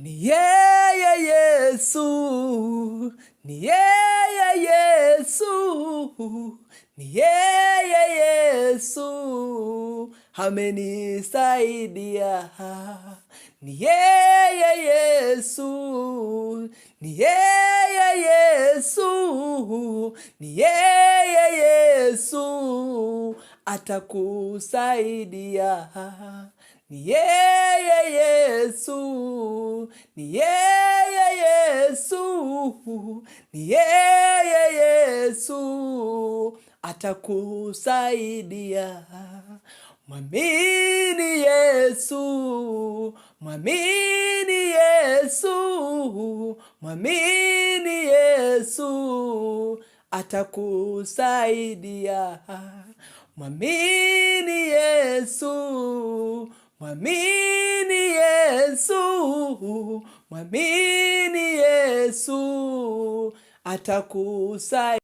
Ni yeye Yesu, ni yeye Yesu, ni yeye Yesu, amenisaidia. Ni yeye Yesu, ni yeye Yesu, ni yeye Yesu, atakusaidia. Ni yeye Yesu, ni yeye Yesu, ni yeye Yesu, atakusaidia. Mwamini Yesu, mwamini Yesu, mwamini Yesu, atakusaidia. Mwamini Yesu, mwamini Yesu, mwamini Yesu, atakusaidia.